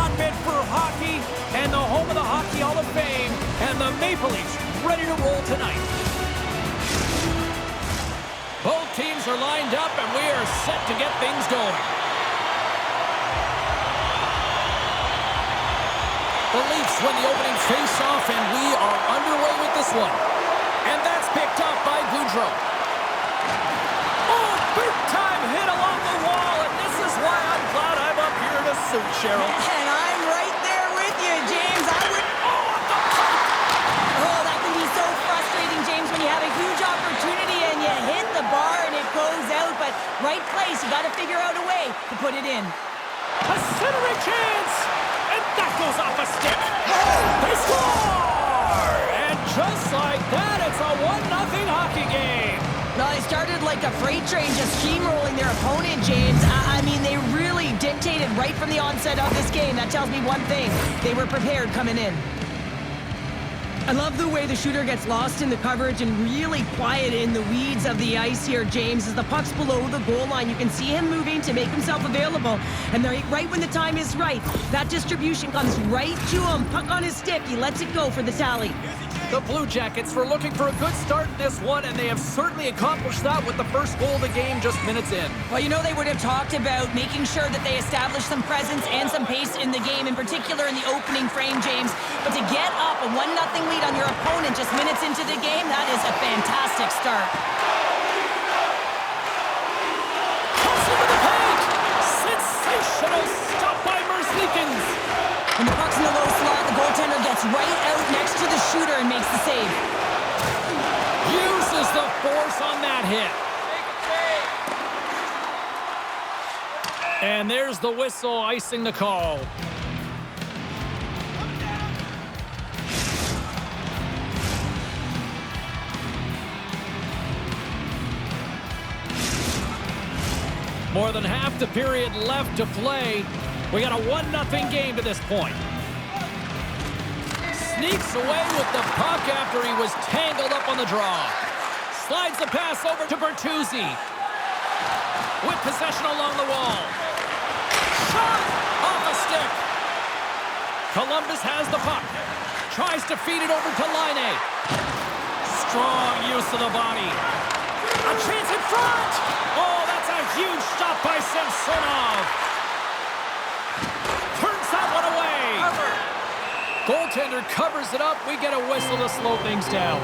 hotbed for hockey and the home of the Hockey Hall of Fame, and the Maple Leafs ready to roll tonight. Both teams are lined up, and we are set to get things going. The Leafs win the opening face-off, and we are underway with this one. And that's picked up by Gaudreau. Oh, big-time hit along the wall, and this is why I'm glad I'm up here in a suit, Cheryl. And I'm right there with you, James. I would... Oh, that can be so frustrating, James, when you have a huge opportunity and you hit the bar and it goes out. But right place, you got to figure out a way to put it in. A centering chance! And that goes off a stick. They score! And just like that, it's a 1-0 hockey game. No, they started like a freight train, just steamrolling their opponent, James. I mean, they really dictated right from the onset of this game. That tells me one thing. They were prepared coming in. I love the way the shooter gets lost in the coverage and really quiet in the weeds of the ice here, James. As the puck's below the goal line, you can see him moving to make himself available. And right when the time is right, that distribution comes right to him. Puck on his stick, he lets it go for the tally. The Blue Jackets were looking for a good start in this one, and they have certainly accomplished that with the first goal of the game just minutes in. Well, you know they would have talked about making sure that they established some presence and some pace in the game, in particular in the opening frame, James. But to get up a 1-0 lead on your opponent just minutes into the game, that is a fantastic start. Toss into the paint! Sensational stop by Merzlikins! When the puck's in the low slot, the goaltender gets right out next to the shooter and makes the save. Uses the force on that hit. And there's the whistle icing the call. More than half the period left to play. We got a 1-0 game to this point. Sneaks away with the puck after he was tangled up on the draw. Slides the pass over to Bertuzzi. With possession along the wall. Shot! Off a stick. Columbus has the puck. Tries to feed it over to Laine. Strong use of the body. A chance in front! Oh, that's a huge stop by Samsonov. Turns that one away. Goaltender covers it up. We get a whistle to slow things down.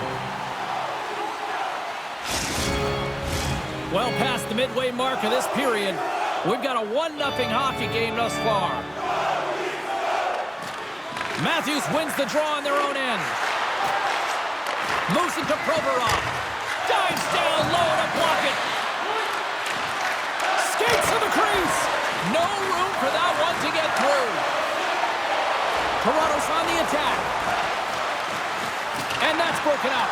Well past the midway mark of this period, we've got a 1-0 hockey game thus far. Matthews wins the draw on their own end. Moves it to Provorov. Dives down low to block it. Skates to the crease. No room for that one to get through. Toronto's on the attack. And that's broken up.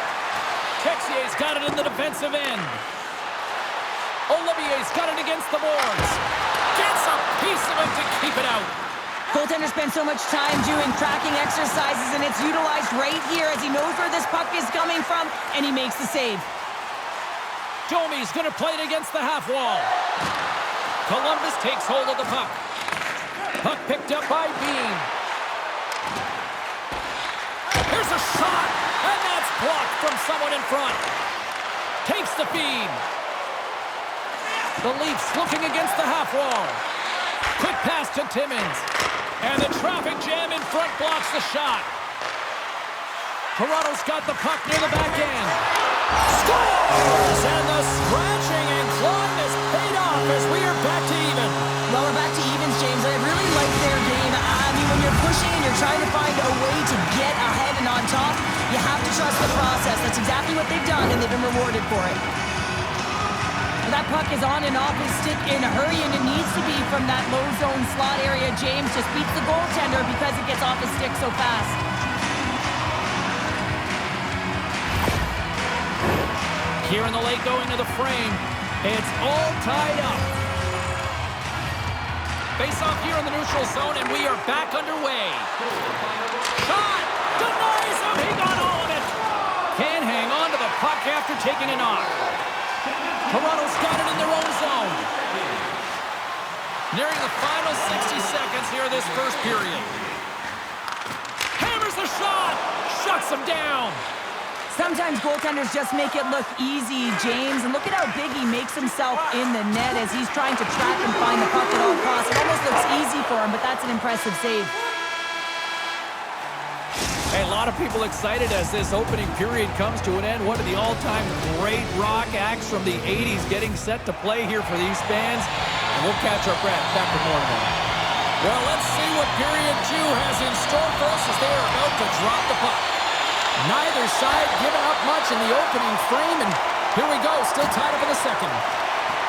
Texier's got it in the defensive end. Olivier's got it against the boards. Gets a piece of it to keep it out. Goaltender spends so much time doing tracking exercises, and it's utilized right here as he knows where this puck is coming from, and he makes the save. Domi's going to play it against the half wall. Columbus takes hold of the puck. Puck picked up by Bean. Here's a shot, and that's blocked from someone in front. Takes the feed. The Leafs looking against the half wall. Quick pass to Timmins. And the traffic jam in front blocks the shot. Toronto's got the puck near the back end. Scores! And the scratching and clawing has paid off as we are back to even. Well, we're back to evens, James. I really like their game. I mean, when you're pushing and you're trying to find a way to get ahead and on top, you have to trust the process. That's exactly what they've done, and they've been rewarded for it. That puck is on and off his stick in a hurry, and it needs to be from that low zone slot area. James just beats the goaltender because it gets off his stick so fast. Here in the late going to the frame. It's all tied up. Face off here in the neutral zone, and we are back underway. Shot! Denies him! He got all of it! Can't hang on to the puck after taking a knock. Toronto's got it in their own zone. Nearing the final 60 seconds here of this this first period. Hammers the shot! Shuts him down! Sometimes goaltenders just make it look easy, James. And look at how big he makes himself in the net as he's trying to track and find the puck at all costs. It almost looks easy for him, but that's an impressive save. Hey, a lot of people excited as this opening period comes to an end. One of the all-time great rock acts from the 80s getting set to play here for these fans. And we'll catch our breath back with more in a moment. Well, let's see what period 2 has in store for us as they are about to drop the puck. Neither side giving up much in the opening frame, and here we go, still tied up in the second.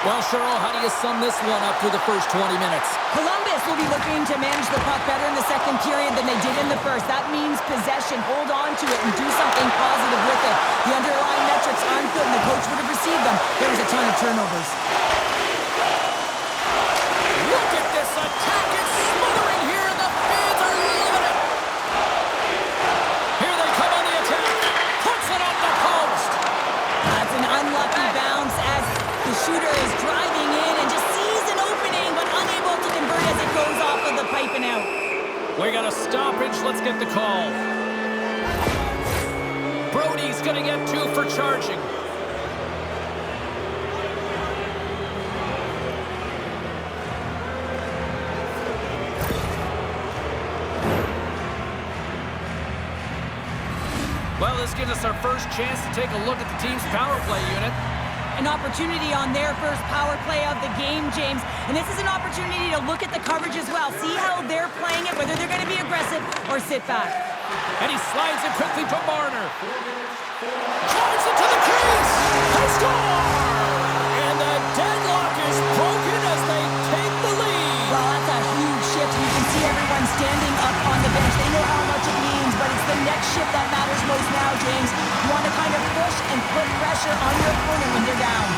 Well, Cheryl, how do you sum this one up through the first 20 minutes? Columbus will be looking to manage the puck better in the second period than they did in the first. That means possession, hold on to it, and do something positive with it. The underlying metrics aren't good, and the coach would have received them. There was a ton of turnovers. Look at this attack, it's smothering here, and the fans are loving it. Here they come on the attack, puts it on the post. That's an unlucky bounce as the shooter is driving in and just sees an opening, but unable to convert as it goes off of the pipe and out. We got a stoppage, let's get the call. Brody's gonna get 2 for charging. Well, this gives us our first chance to take a look at the team's power play unit. An opportunity on their first power play of the game, James. And this is an opportunity to look at the coverage as well. See how they're playing it, whether they're going to be aggressive or sit back. And he slides it quickly to Marner. Drives it to the crease. They score! And the deadlock is broken as they take the lead. Well, that's a huge shift. You can see everyone standing up on the bench. They know how much it means, but it's the next shift that matters most now, James. You want to kind of push and put pressure on your opponent when they're down.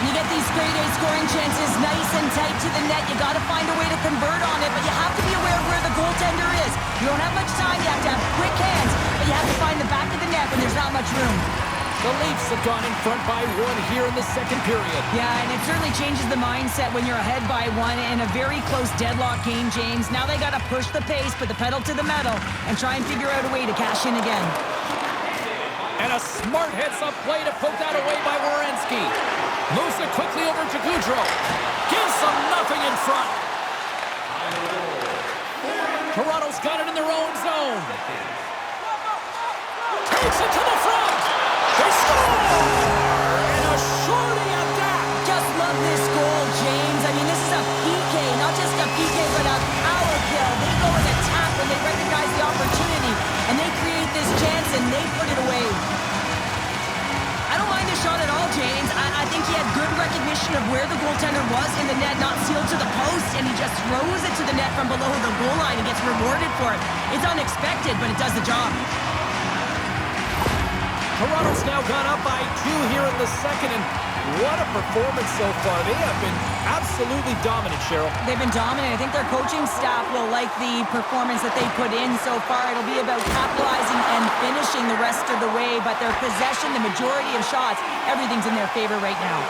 You get these grade A scoring chances nice and tight to the net. You got to find a way to convert on it, but you have to be aware of where the goaltender is. You don't have much time. You have to have quick hands, but you have to find the back of the net when there's not much room. The Leafs have gone in front by 1 here in the second period. Yeah, and it certainly changes the mindset when you're ahead by 1 in a very close deadlock game, James. Now they got to push the pace, put the pedal to the metal, and try and figure out a way to cash in again. And a smart heads-up play to poke that away by Werenski. Moves it quickly over to Gaudreau. Gives them nothing in front. Toronto's got it in their own zone. Takes it to the front. They score! And a shorty at that. Just love this goal, James. I mean, this is a PK, not just a PK, but a power kill. They go and attack when they recognize the opportunity, and they create this chance, and they put it away. I don't mind this shot at all, James. I think he had good recognition of where the goaltender was in the net, not sealed to the post, and he just throws it to the net from below the goal line and gets rewarded for it. It's unexpected, but it does the job. Toronto's now gone up by 2 here in the second, and what a performance so far. They have been absolutely dominant, Cheryl. They've been dominant. I think their coaching staff will like the performance that they put in so far. It'll be about capitalizing and finishing the rest of the way, but their possession, the majority of shots, everything's in their favor right now.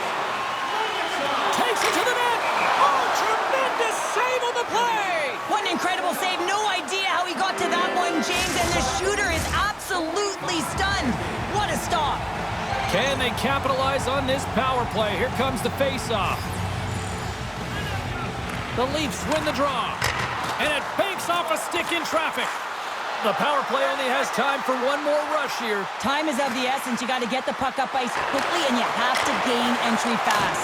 Takes it to the net. Oh, tremendous save on the play. What an incredible save. No idea how he got to that one, James, and the shooter is absolutely stunned. What a stop. Can they capitalize on this power play? Here comes the face-off. The Leafs win the draw. And it banks off a stick in traffic. The power play only has time for one more rush here. Time is of the essence. You got to get the puck up ice quickly, and you have to gain entry fast.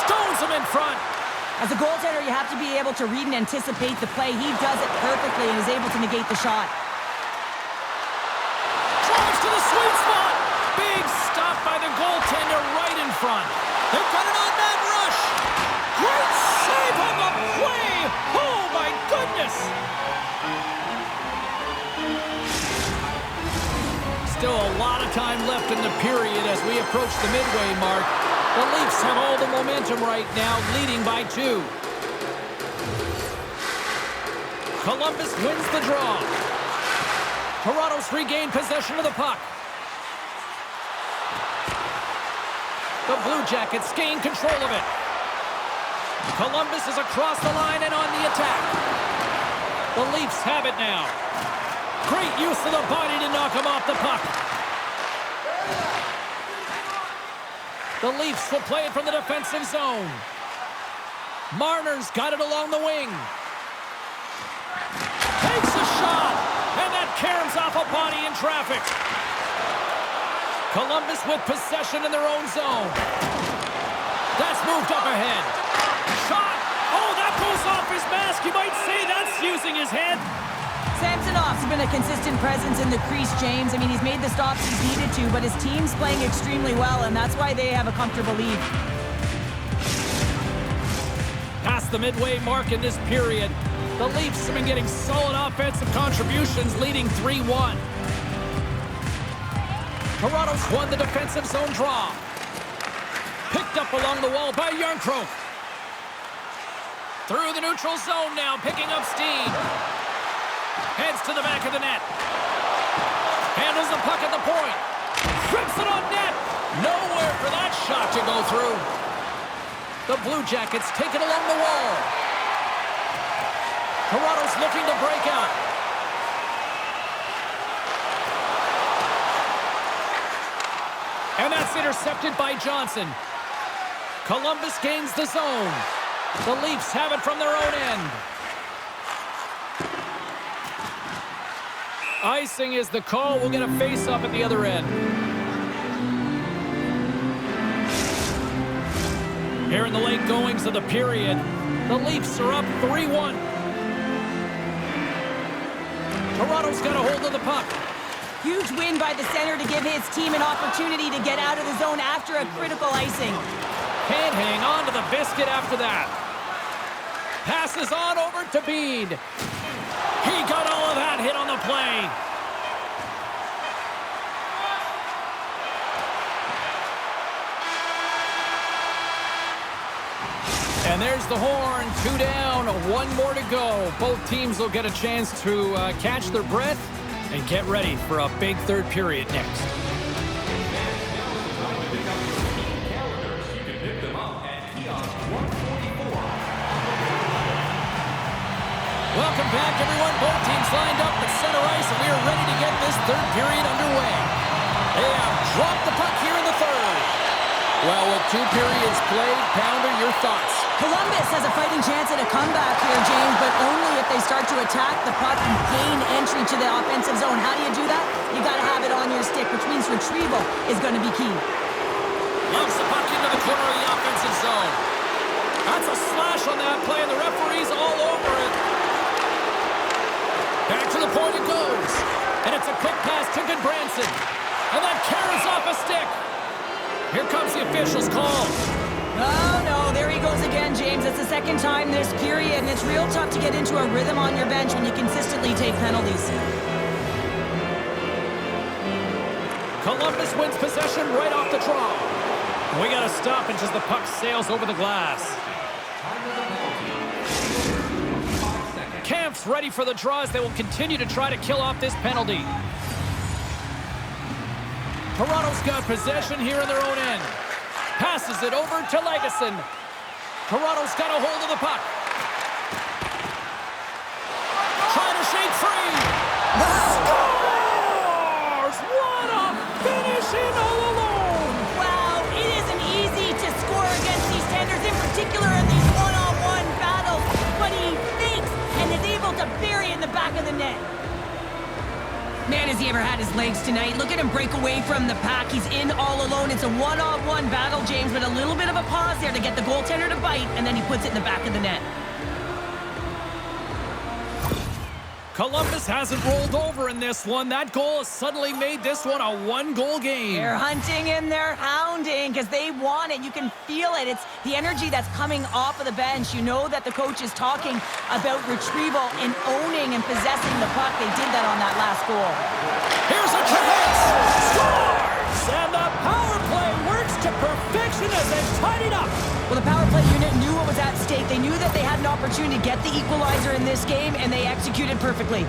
Stones him in front. As a goaltender, you have to be able to read and anticipate the play. He does it perfectly and is able to negate the shot. Drives to the sweet spot. Big stop by the goaltender right in front. They've got an on-man rush. Great save on the play. Oh, my goodness. Still a lot of time left in the period as we approach the midway mark. The Leafs have all the momentum right now, leading by 2. Columbus wins the draw. Toronto's regained possession of the puck. The Blue Jackets gain control of it. Columbus is across the line and on the attack. The Leafs have it now. Great use of the body to knock him off the puck. The Leafs will play it from the defensive zone. Marner's got it along the wing. Takes a shot, and that caroms off a body in traffic. Columbus with possession in their own zone. That's moved up ahead. Shot! Oh, that goes off his mask. You might say that's using his head. Samsonov's been a consistent presence in the crease, James. I mean, he's made the stops he's needed to, but his team's playing extremely well, and that's why they have a comfortable lead. Past the midway mark in this period, the Leafs have been getting solid offensive contributions, leading 3-1. Toronto's won the defensive zone draw. Picked up along the wall by Järnkrok. Through the neutral zone now, picking up steam. Heads to the back of the net. Handles the puck at the point. Trips it on net. Nowhere for that shot to go through. The Blue Jackets take it along the wall. Toronto's looking to break out. And that's intercepted by Johnson. Columbus gains the zone. The Leafs have it from their own end. Icing is the call. We'll get a face-up at the other end. Here in the late goings of the period, the Leafs are up 3-1. Toronto's got a hold of the puck. Huge win by the center to give his team an opportunity to get out of the zone after a critical icing. Can't hang on to the biscuit after that. Passes on over to Bean. He got all of that hit on the play. And there's the horn. 2 down, 1 more to go. Both teams will get a chance to catch their breath and get ready for a big third period next. Welcome back, everyone. Both teams lined up at center ice, and we are ready to get this third period underway. They have dropped the puck here in the third. Well, with 2 periods played, Pounder, your thoughts? Columbus has a fighting chance at a comeback here, James, but only if they start to attack the puck and gain entry to the offensive zone. How do you do that? You got to have it on your stick, which means retrieval is going to be key. Loves the puck into the corner of the offensive zone. That's a slash on that play, and the referee's all over it. Back to the point it goes. And it's a quick pass to Goodbranson. And that carries off a stick. Here comes the official's call. Oh, no, there he goes again, James. It's the second time this period, and it's real tough to get into a rhythm on your bench when you consistently take penalties. Columbus wins possession right off the draw. We got to stop it as the puck sails over the glass. Kampf's ready for the draw as they will continue to try to kill off this penalty. Toronto's got possession here in their own end. Passes it over to Lagesson. Toronto's got a hold of the puck. Trying to shake free. Scores! What a finish in all alone! Wow, it isn't easy to score against these tenders, in particular in these one-on-one battles, but he thinks and is able to bury it in the back of the net. Man, has he ever had his legs tonight. Look at him break away from the pack. He's in all alone. It's a one-on-one battle, James, but a little bit of a pause there to get the goaltender to bite, and then he puts it in the back of the net. Columbus hasn't rolled over in this one. That goal has suddenly made this one a 1-goal game. They're hunting and they're hounding because they want it. You can feel it. It's the energy that's coming off of the bench. You know that the coach is talking about retrieval and owning and possessing the puck. They did that on that last goal. Here's a chance! Scores! And the power play works to perfection as they tied it up. Well, the power play unit knew what was at stake. They knew that they had an opportunity to get the equalizer in this game, and they executed perfectly.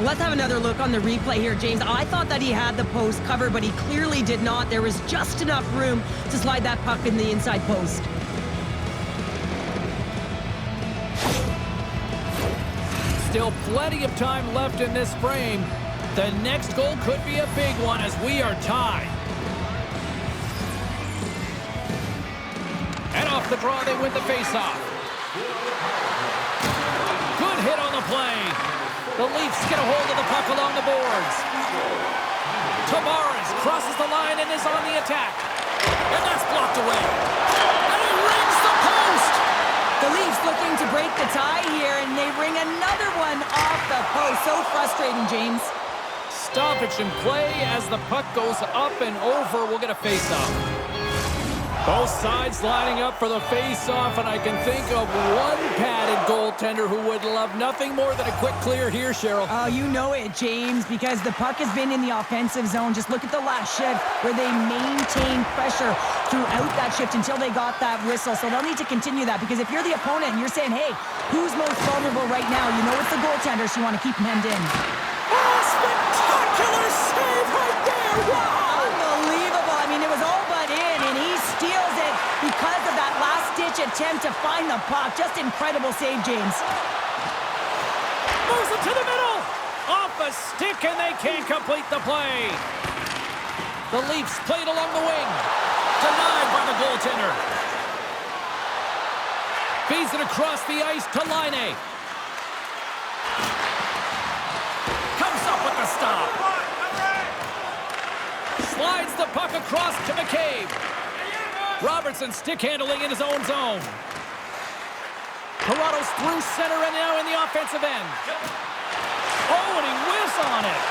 Let's have another look on the replay here, James. I thought that he had the post covered, but he clearly did not. There was just enough room to slide that puck in the inside post. Still plenty of time left in this frame. The next goal could be a big one as we are tied. And off the draw, they win the faceoff. Good hit on the play. The Leafs get a hold of the puck along the boards. Tavares crosses the line and is on the attack. And that's blocked away. And he rings the post. The Leafs looking to break the tie here, and they ring another one off the post. So frustrating, James. Stoppage in play as the puck goes up and over. We'll get a face-off. Both sides lining up for the face-off, and I can think of one padded goaltender who would love nothing more than a quick clear here, Cheryl. Oh, you know it, James, because the puck has been in the offensive zone. Just look at the last shift where they maintained pressure throughout that shift until they got that whistle. So they'll need to continue that, because if you're the opponent and you're saying, hey, who's most vulnerable right now? You know it's the goaltender, so you want to keep him hemmed in. Oh, spectacular save right there! Wow! Unbelievable. I mean, it was all but in, and he steals it because of that last-ditch attempt to find the puck. Just incredible save, James. Moves it to the middle! Off a stick, and they can't complete the play. The Leafs played along the wing. Denied by the goaltender. Feeds it across the ice to Laine. Comes up with the stop. Slides the puck across to McCabe. Robertson stick handling in his own zone. Toronto's through center and now in the offensive end. Oh, and he whiffs on it.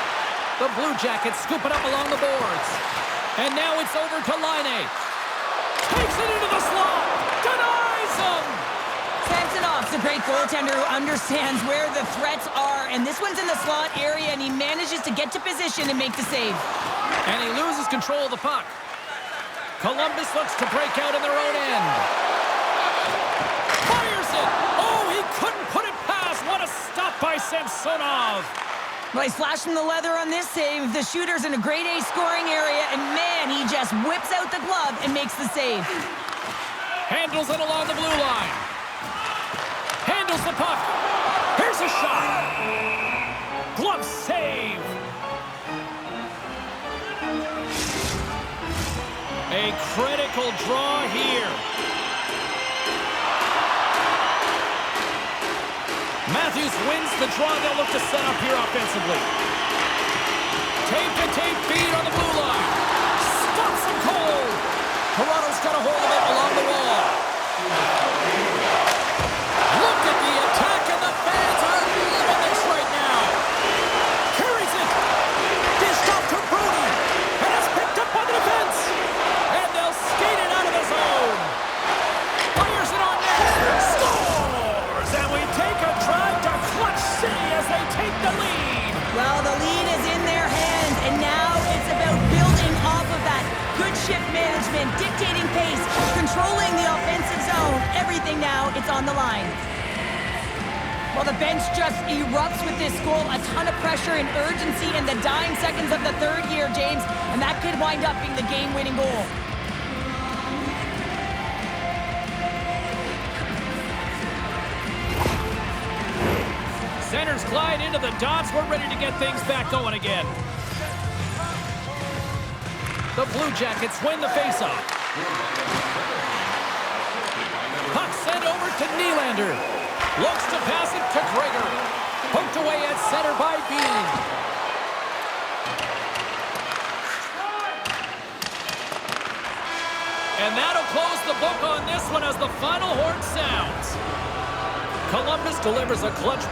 The Blue Jackets scoop it up along the boards. And now it's over to Laine. Takes it into the slot. Denies him. Samsonov's a great goaltender who understands where the threats are. And this one's in the slot area, and he manages to get to position and make the save. And he loses control of the puck. Columbus looks to break out in their own end. Fires it. Oh, he couldn't put it past. What a stop by Samsonov. Well, he's flashing the leather on this save. The shooter's in a grade A scoring area, and man, he just whips out the glove and makes the save. Handles it along the blue line. Handles the puck. Here's a shot. Glove save. A critical draw here. Matthews wins the draw. They'll look to set up here offensively. Tape-to-tape feed on the blue line. Stops him cold. Toronto's got a hold of it along the wall. Look at the attack, and the fans are loving this right now. Carries it. Dished off to Brody. And it's picked up by the defense. And they'll skate it out of the zone. Fires it on net. Scores! And we take a drive to Clutch City as they take the lead. Well, the lead is in their hands, and now it's about building off of that. Good shift management, dictating pace, controlling the offensive zone. Everything now, it's on the line. Well, the bench just erupts with this goal. A ton of pressure and urgency in the dying seconds of the third here, James. And that could wind up being the game-winning goal. Centers glide into the dots. We're ready to get things back going again. The Blue Jackets win the faceoff. Puck sent over to Nylander. Looks to pass it to Gregor. Poked away at center by Bean. And that'll close the book on this one as the final horn sounds. Columbus delivers a clutch